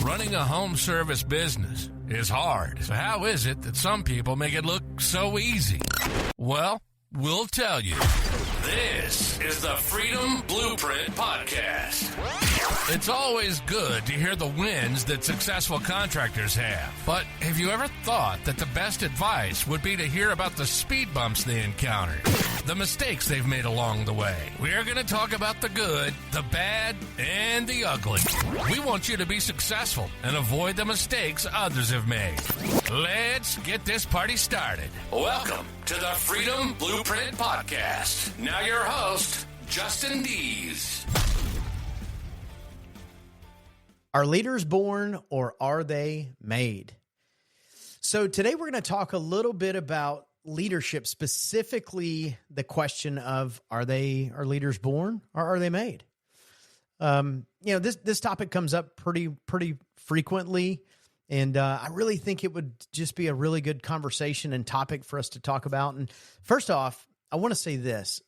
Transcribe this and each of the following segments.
Running a home service business is hard. So how is it that some people make it look so easy? Well, we'll tell you. This is the Freedom Blueprint Podcast. It's always good to hear the wins that successful contractors have. But have you ever thought that the best advice would be to hear about the speed bumps they encountered, the mistakes they've made along the way? We're going to talk about the good, the bad, and the ugly. We want you to be successful and avoid the mistakes others have made. Let's get this party started. Welcome to the Freedom Blueprint Podcast. Now your host, Justin Deese. Are leaders born or are they made? So today we're going to talk a little bit about leadership, specifically the question of are leaders born or are they made? This topic comes up pretty frequently, and I really think it would just be a really good conversation and topic for us to talk about. And first off, I want to say this: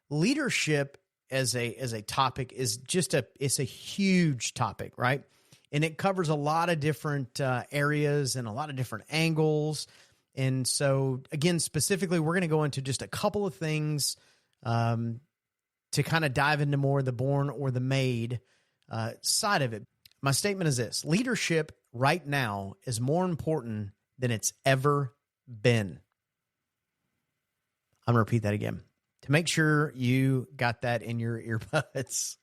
leadership as a topic is it's a huge topic, right? And it covers a lot of different areas and a lot of different angles. And so, again, specifically, we're going to go into just a couple of things to kind of dive into more the born or the made side of it. My statement is this: leadership right now is more important than it's ever been. I'm going to repeat that again to make sure you got that in your earbuds.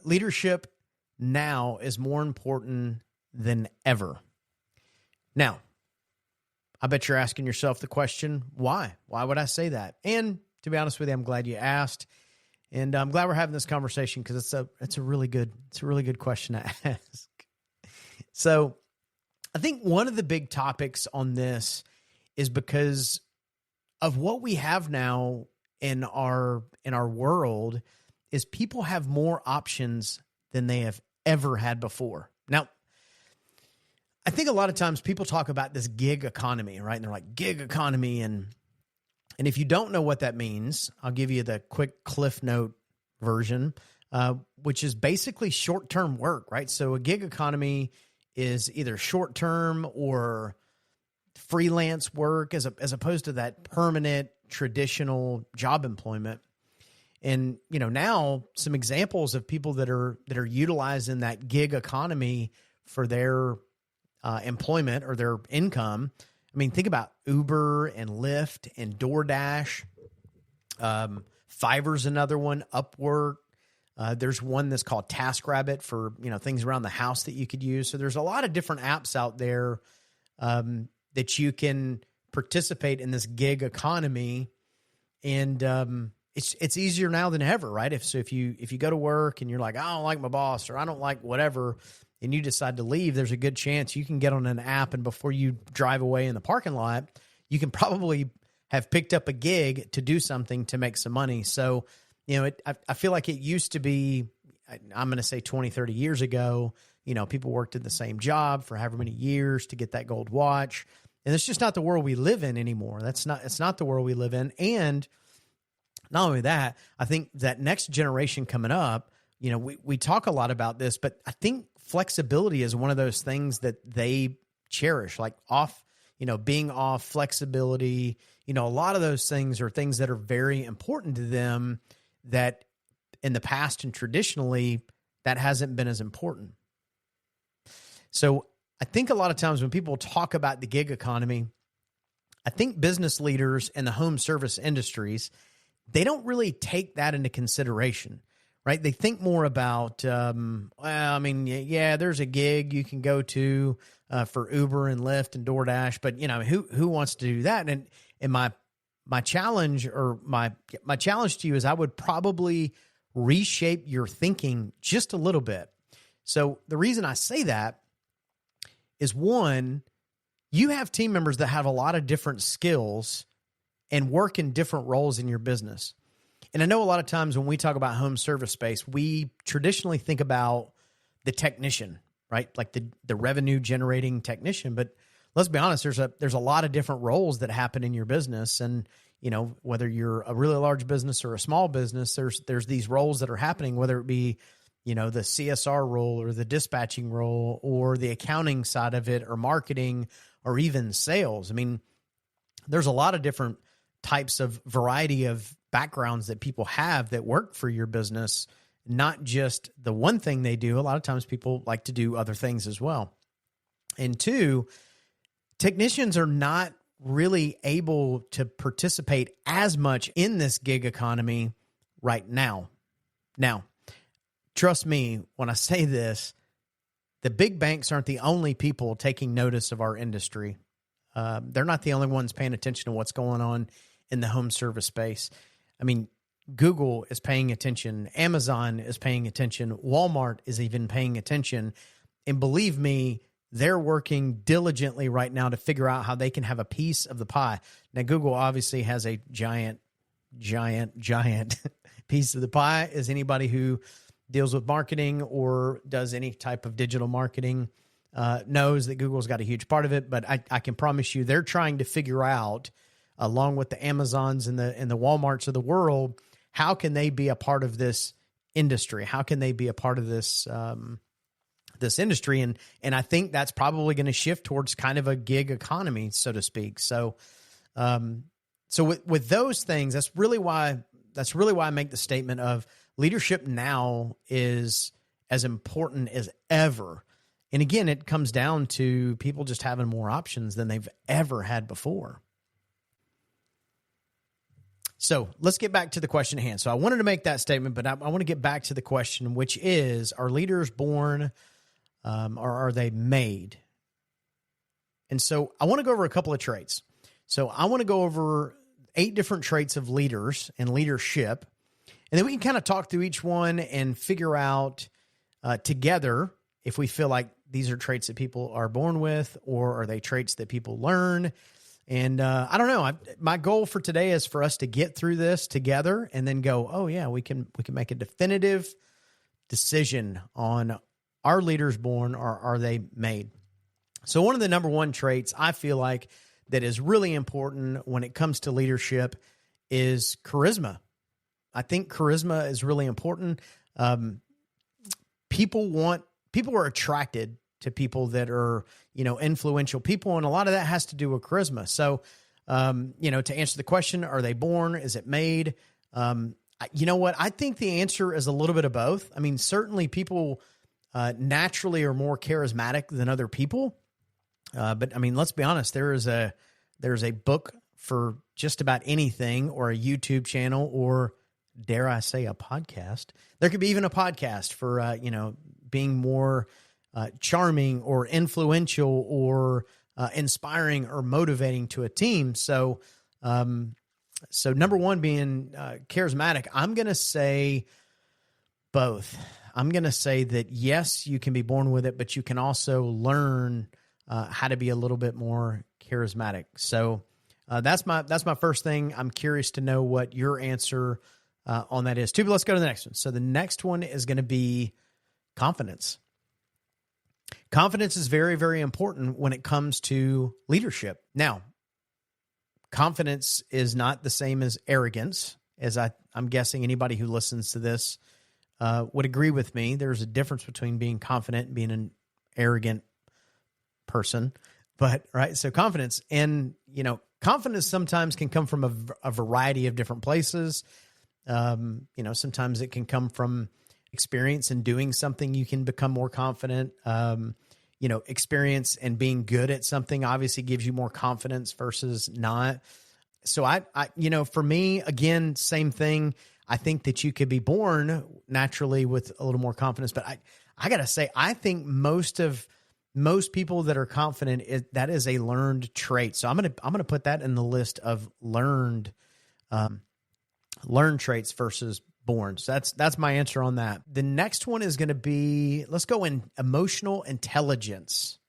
Leadership now is more important than ever. Now, I bet you're asking yourself the question, why? Why would I say that? And to be honest with you, I'm glad you asked. And I'm glad we're having this conversation because it's a really good question to ask. So I think one of the big topics on this is because of what we have now in our world is people have more options than they have ever had before. Now, I think a lot of times people talk about this gig economy, right? And they're like, gig economy. And if you don't know what that means, I'll give you the quick Cliff Note version, which is basically short-term work, right? So a gig economy is either short-term or freelance work as opposed to that permanent, traditional job employment. And, now some examples of people that are utilizing that gig economy for their employment or their income. I mean, think about Uber and Lyft and DoorDash. Fiverr's another one, Upwork. There's one that's called TaskRabbit for, things around the house that you could use. So there's a lot of different apps out there that you can participate in this gig economy. And it's easier now than ever, right? If you go to work and you're like, I don't like my boss or I don't like whatever, and you decide to leave, there's a good chance you can get on an app, and before you drive away in the parking lot, you can probably have picked up a gig to do something to make some money. So, I feel like it used to be, I'm going to say 20, 30 years ago, people worked in the same job for however many years to get that gold watch. And it's just not the world we live in anymore. It's not the world we live in. And not only that, I think that next generation coming up, we talk a lot about this, but I think flexibility is one of those things that they cherish, like being off, flexibility. A lot of those things are things that are very important to them that in the past and traditionally that hasn't been as important. So I think a lot of times when people talk about the gig economy, I think business leaders in the home service industries, they don't really take that into consideration, right? They think more about, there's a gig you can go to for Uber and Lyft and DoorDash, but who wants to do that? And my challenge to you is I would probably reshape your thinking just a little bit. So the reason I say that is, one, you have team members that have a lot of different skills and work in different roles in your business. And I know a lot of times when we talk about home service space, we traditionally think about the technician, right? Like the revenue generating technician. But let's be honest, there's a lot of different roles that happen in your business. And, whether you're a really large business or a small business, there's these roles that are happening, whether it be, the CSR role or the dispatching role or the accounting side of it or marketing or even sales. I mean, there's a lot of different types of variety of backgrounds that people have that work for your business, not just the one thing they do. A lot of times people like to do other things as well. And two, technicians are not really able to participate as much in this gig economy right now. Now, trust me when I say this, the big banks aren't the only people taking notice of our industry. They're not the only ones paying attention to what's going on in the home service space. I mean, Google is paying attention. Amazon is paying attention. Walmart is even paying attention. And believe me, they're working diligently right now to figure out how they can have a piece of the pie. Now, Google obviously has a giant piece of the pie, as anybody who deals with marketing or does any type of digital marketing knows that Google's got a huge part of it. But I can promise you they're trying to figure out, along with the Amazons and the Walmarts of the world, how can they be a part of this industry? How can they be a part of this this industry? And I think that's probably going to shift towards kind of a gig economy, so to speak. So with those things, that's really why I make the statement of leadership now is as important as ever. And again, it comes down to people just having more options than they've ever had before. So let's get back to the question at hand. So I wanted to make that statement, but I want to get back to the question, which is, are leaders born or are they made? And so I want to go over a couple of traits. So I want to go over 8 different traits of leaders and leadership, and then we can kind of talk through each one and figure out together if we feel like these are traits that people are born with or are they traits that people learn. And I don't know. My goal for today is for us to get through this together and then go, oh yeah, we can make a definitive decision on, are leaders born or are they made? So one of the number one traits I feel like that is really important when it comes to leadership is charisma. I think charisma is really important. People are attracted to people that are, influential people. And a lot of that has to do with charisma. So, to answer the question, are they born? Is it made? You know what? I think the answer is a little bit of both. I mean, certainly people naturally are more charismatic than other people. But I mean, let's be honest, there's a book for just about anything, or a YouTube channel, or dare I say a podcast. There could be even a podcast for, being more charming or influential or inspiring or motivating to a team. So number one being charismatic, I'm going to say both. I'm going to say that yes, you can be born with it, but you can also learn how to be a little bit more charismatic. So that's my first thing. I'm curious to know what your answer on that is too. But let's go to the next one. So the next one is going to be confidence. Confidence is very, very important when it comes to leadership. Now, confidence is not the same as arrogance, as I'm guessing anybody who listens to this would agree with me. There's a difference between being confident and being an arrogant person. But, right, so confidence. And, confidence sometimes can come from a variety of different places. Sometimes it can come from experience in doing something. You can become more confident. Experience and being good at something obviously gives you more confidence versus not. So I for me, again, same thing. I think that you could be born naturally with a little more confidence, but I got to say, I think most people that are confident, that is a learned trait. So I'm going to put that in the list of learned traits versus born. So that's my answer on that. The next one is going to be, let's go in emotional intelligence.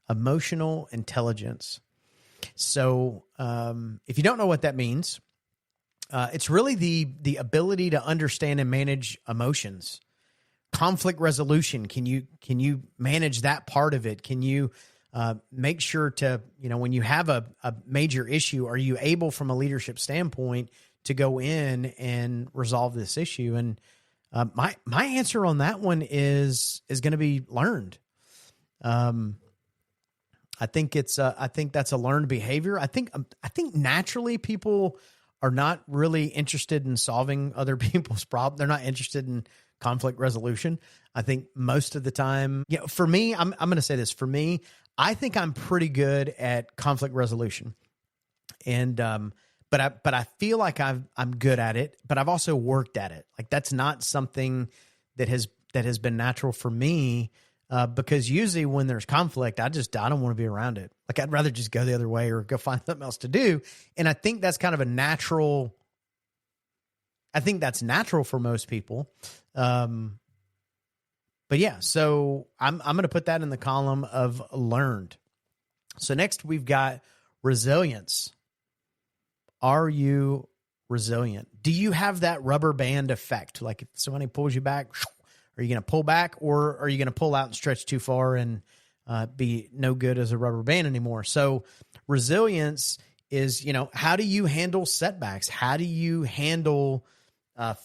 Emotional intelligence. So if you don't know what that means, it's really the ability to understand and manage emotions. Conflict resolution. Can you manage that part of it? Can you make sure to, when you have a major issue, are you able from a leadership standpoint to go in and resolve this issue? And My answer on that one is going to be learned. I think that's a learned behavior. I think naturally people are not really interested in solving other people's problems. They're not interested in conflict resolution. I think most of the time, for me, I'm going to say this. For me, I think I'm pretty good at conflict resolution, and but I feel like I'm good at it. But I've also worked at it. Like that's not something that has been natural for me. Because usually when there's conflict, I don't want to be around it. Like I'd rather just go the other way or go find something else to do. And I think that's kind of natural for most people. But yeah, so I'm going to put that in the column of learned. So next we've got resilience. Are you resilient? Do you have that rubber band effect? Like if somebody pulls you back, are you going to pull back, or are you going to pull out and stretch too far and be no good as a rubber band anymore? So resilience is, how do you handle setbacks? How do you handle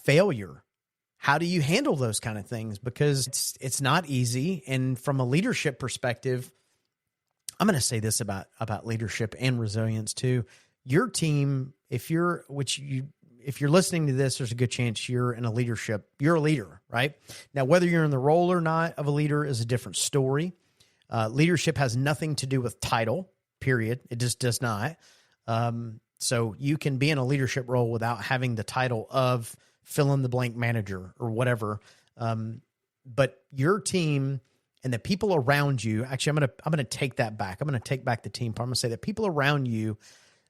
failure? How do you handle those kind of things? Because it's not easy. And from a leadership perspective, I'm going to say this about leadership and resilience too. Your team, if you're listening to this, there's a good chance you're a leader, right? Now, whether you're in the role or not of a leader is a different story. Leadership has nothing to do with title, period. It just does not. So you can be in a leadership role without having the title of fill in the blank manager or whatever. But your team and the people around you, actually, I'm going to take that back. I'm going to take back the team part. I'm going to say that people around you,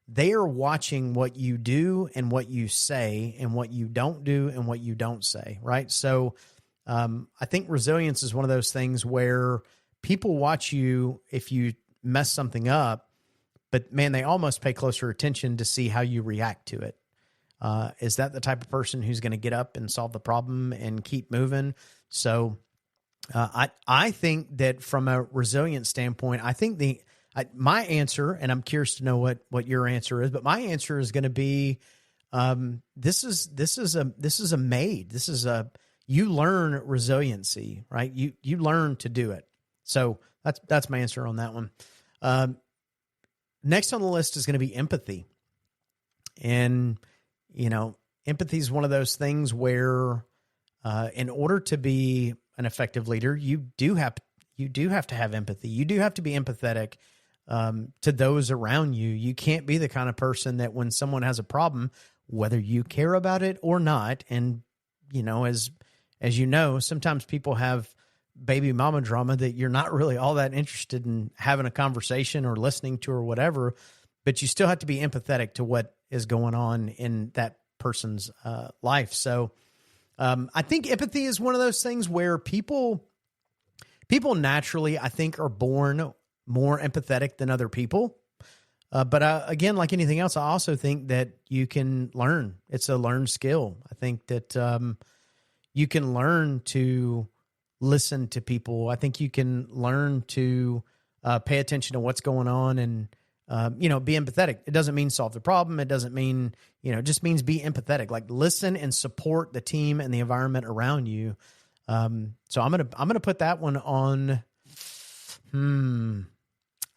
they are watching what you do and what you say and what you don't do and what you don't say, right? So I think resilience is one of those things where people watch you if you mess something up, but man, they almost pay closer attention to see how you react to it. Is that the type of person who's going to get up and solve the problem and keep moving? So I think that from a resilient standpoint, I think my answer, and I'm curious to know what your answer is, but my answer is going to be, this is you learn resiliency, right? You learn to do it. So that's my answer on that one. Next on the list is going to be empathy. And, empathy is one of those things where, in order to be an effective leader, you do have to have empathy. You do have to be empathetic to those around you. You can't be the kind of person that when someone has a problem, whether you care about it or not, and as you know, sometimes people have baby mama drama that you're not really all that interested in having a conversation or listening to or whatever, but you still have to be empathetic to what is going on in that person's life. So I think empathy is one of those things where people naturally, I think, are born more empathetic than other people. But again, like anything else, I also think that you can learn. It's a learned skill. I think that you can learn to listen to people. I think you can learn to pay attention to what's going on and, be empathetic. It doesn't mean solve the problem. It doesn't mean, it just means be empathetic, like listen and support the team and the environment around you. So I'm going to put that one on,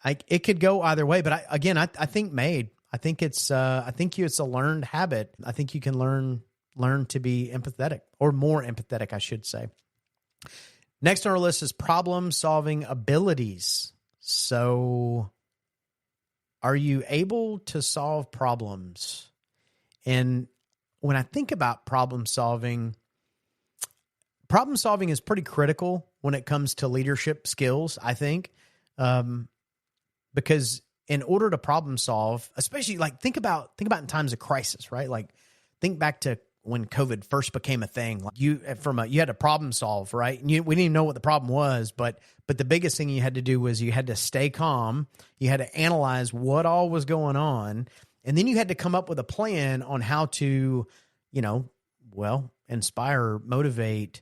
it could go either way, but I think made. I think it's a learned habit. I think you can learn to be empathetic, or more empathetic, I should say. Next on our list is problem-solving abilities. So, are you able to solve problems? And when I think about problem-solving is pretty critical when it comes to leadership skills, I think. Because in order to problem solve, especially like think about in times of crisis, right? Like think back to when COVID first became a thing. Like you had to problem solve, right? And we didn't even know what the problem was, but the biggest thing you had to do was you had to stay calm. You had to analyze what all was going on, and then you had to come up with a plan on how to, inspire, motivate,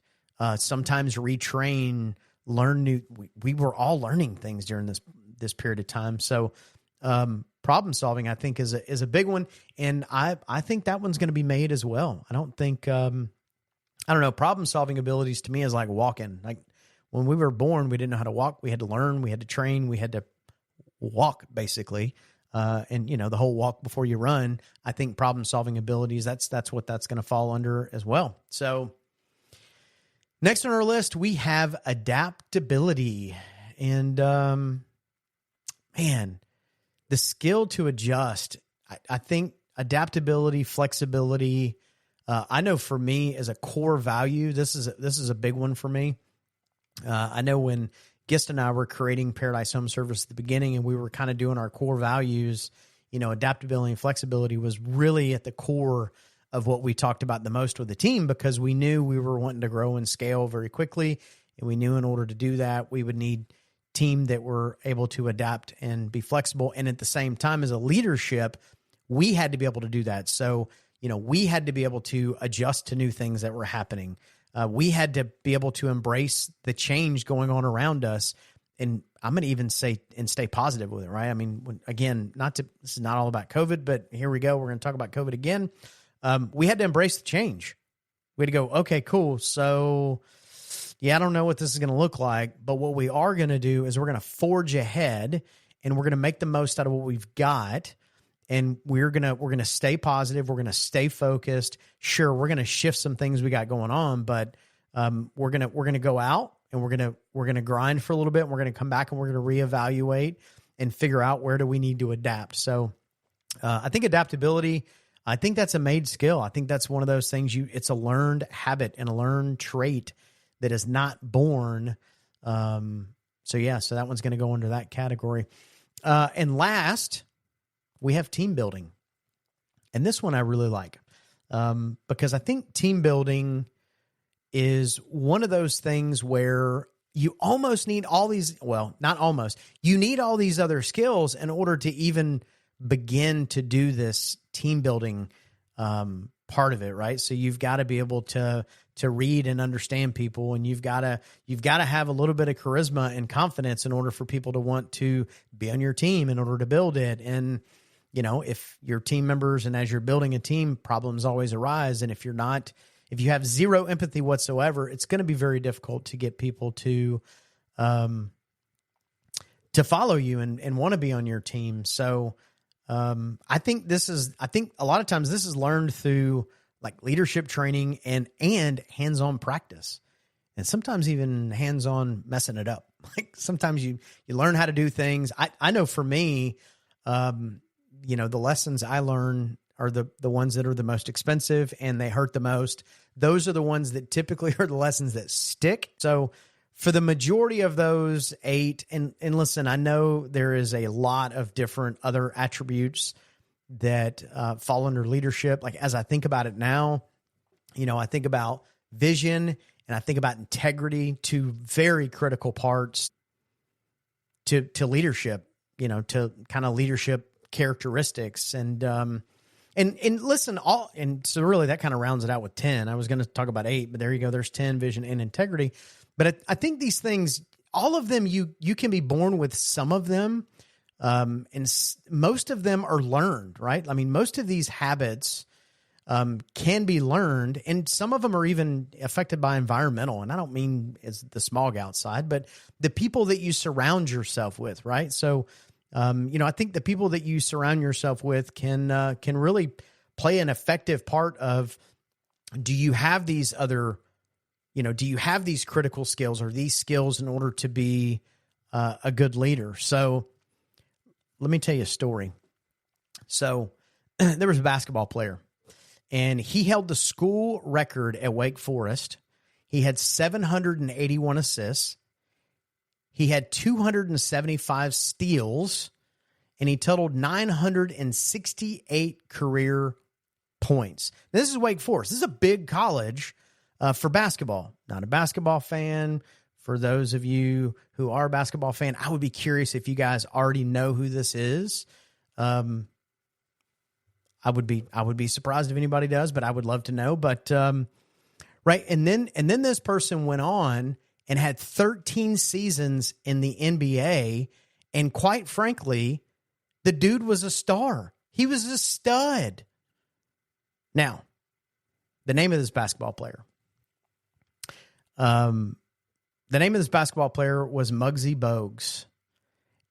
sometimes retrain, learn new. We were all learning things during this period of time. So problem solving, I think, is a big one. And I think that one's going to be made as well. I don't think I don't know, problem solving abilities to me is like walking. Like when we were born, we didn't know how to walk. We had to learn, we had to train, we had to walk basically. And the whole walk before you run, I think problem solving abilities, that's what that's going to fall under as well. So next on our list, we have adaptability. And, man, the skill to adjust, I think adaptability, flexibility, I know for me as a core value, this is a big one for me. I know when Gist and I were creating Paradise Home Service at the beginning and we were kind of doing our core values, adaptability and flexibility was really at the core of what we talked about the most with the team, because we knew we were wanting to grow and scale very quickly. And we knew in order to do that, we would need team that were able to adapt and be flexible. And at the same time, as a leadership, we had to be able to do that. So, we had to be able to adjust to new things that were happening. We had to be able to embrace the change going on around us. And I'm going to even say, and stay positive with it, right? I mean, this is not all about COVID, but here we go. We're going to talk about COVID again. We had to embrace the change. We had to go, okay, cool. So I don't know what this is going to look like, but what we are going to do is we're going to forge ahead and we're going to make the most out of what we've got. And we're going to stay positive. We're going to stay focused. Sure, we're going to shift some things we got going on, but we're going to go out and we're going to grind for a little bit. And we're going to come back and we're going to reevaluate and figure out where do we need to adapt. So I think adaptability, I think that's a made skill. I think that's one of those things it's a learned habit and a learned trait that is not born. So that one's going to go under that category. And last, we have team building. And this one I really like because I think team building is one of those things where you almost need all these, well, not almost, you need all these other skills in order to even begin to do this team building part of it, right? So you've got to be able to read and understand people, and you've got to have a little bit of charisma and confidence in order for people to want to be on your team in order to build it. And if your team members and as you're building a team, problems always arise. And if you have zero empathy whatsoever, it's going to be very difficult to get people to follow you and want to be on your team. So I think a lot of times this is learned through like leadership training and hands-on practice, and sometimes even hands-on messing it up. Like sometimes you learn how to do things. I know for me, the lessons I learn are the ones that are the most expensive and they hurt the most. Those are the ones that typically are the lessons that stick. So for the majority of those 8, and listen, I know there is a lot of different other attributes that fall under leadership. Like as I think about it now, I think about vision and I think about integrity, 2 very critical parts to leadership, to kind of leadership characteristics. And listen, so really that kind of rounds it out with 10. I was going to talk about 8, but there you go. There's 10, vision and integrity. But I think these things, all of them, you can be born with some of them. And most of them are learned, right? I mean, most of these habits can be learned, and some of them are even affected by environmental. And I don't mean as the smog outside, but the people that you surround yourself with, right? So, I think the people that you surround yourself with can really play an effective part of, do you have these other, do you have these critical skills or these skills in order to be a good leader? So let me tell you a story. So there was a basketball player, and he held the school record at Wake Forest. He had 781 assists. He had 275 steals, and he totaled 968 career points. This is Wake Forest. This is a big college for basketball. Not a basketball fan. For those of you who are a basketball fan, I would be curious if you guys already know who this is. I would be surprised if anybody does, but I would love to know. But right, and then this person went on and had 13 seasons in the NBA, and quite frankly, the dude was a star. He was a stud. Now, the name of this basketball player, The name of this basketball player was Muggsy Bogues.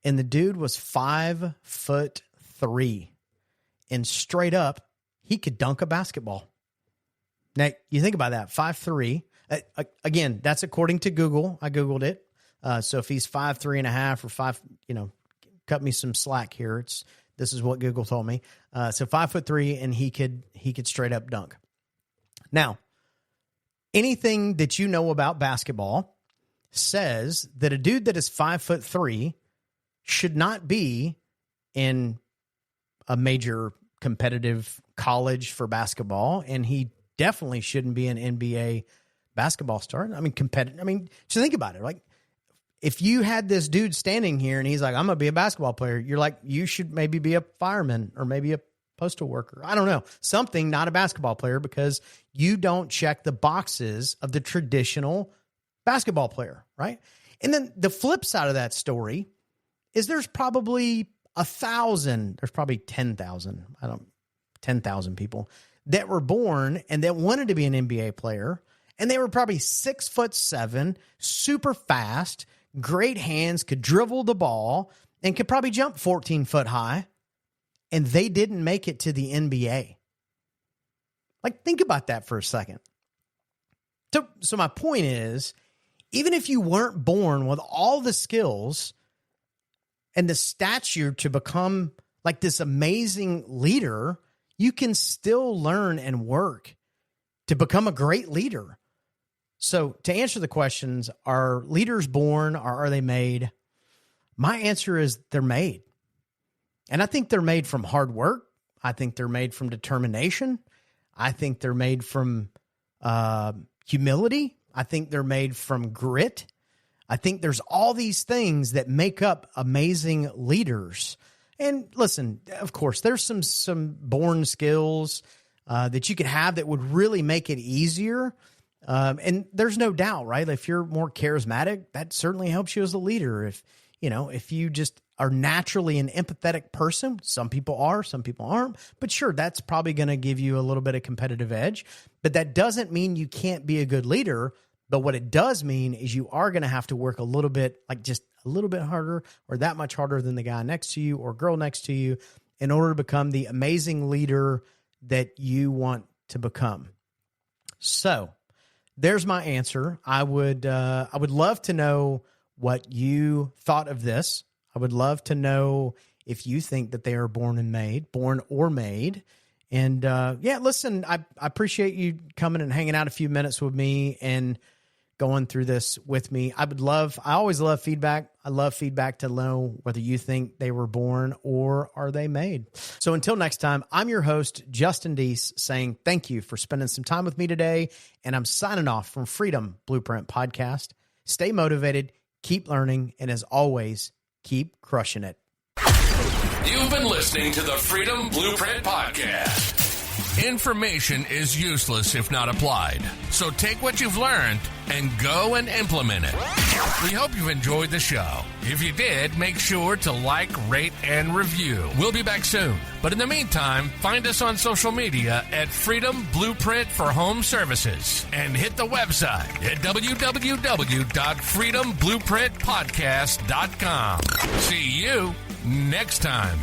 And the dude was 5'3", and straight up, he could dunk a basketball. Now, you think about that, 5'3". Again, that's according to Google. I Googled it. So if he's 5'3.5" or 5, cut me some slack here. This is what Google told me. So 5'3", and he could straight up dunk. Now, anything that you know about basketball says that a dude that is 5'3" should not be in a major competitive college for basketball, and he definitely shouldn't be an NBA basketball star. I mean, competitive. I mean, so think about it. Like, if you had this dude standing here and he's like, I'm going to be a basketball player, you're like, you should maybe be a fireman or maybe a postal worker. I don't know. Something, not a basketball player, because you don't check the boxes of the traditional basketball player, right? And then the flip side of that story is there's probably 1,000, there's probably 10,000, 10,000 people that were born and that wanted to be an NBA player. And they were probably 6'7", super fast, great hands, could dribble the ball, and could probably jump 14 foot high. And they didn't make it to the NBA. Like, think about that for a second. So my point is, even if you weren't born with all the skills and the stature to become like this amazing leader, you can still learn and work to become a great leader. So to answer the questions, are leaders born or are they made? My answer is they're made. And I think they're made from hard work. I think they're made from determination. I think they're made from humility. I think they're made from grit. I think there's all these things that make up amazing leaders. And listen, of course, there's some born skills that you could have that would really make it easier. And there's no doubt, right? If you're more charismatic, that certainly helps you as a leader. If you just are naturally an empathetic person, some people are, some people aren't, but sure, that's probably going to give you a little bit of competitive edge, but that doesn't mean you can't be a good leader. But what it does mean is you are going to have to work a little bit, like just a little bit harder or that much harder than the guy next to you or girl next to you in order to become the amazing leader that you want to become. So there's my answer. I would love to know what you thought of this. I would love to know if you think that they are born or made. And listen, I appreciate you coming and hanging out a few minutes with me and going through this with me. I always love feedback. I love feedback to know whether you think they were born or are they made. So until next time, I'm your host, Justin Deese, saying thank you for spending some time with me today. And I'm signing off from Freedom Blueprint Podcast. Stay motivated, keep learning, and as always, keep crushing it. You've been listening to the Freedom Blueprint Podcast. Information is useless if not applied. So take what you've learned and go and implement it. We hope you've enjoyed the show. If you did, make sure to like, rate, and review. We'll be back soon. But in the meantime, find us on social media at Freedom Blueprint for Home Services and hit the website at www.freedomblueprintpodcast.com. See you next time.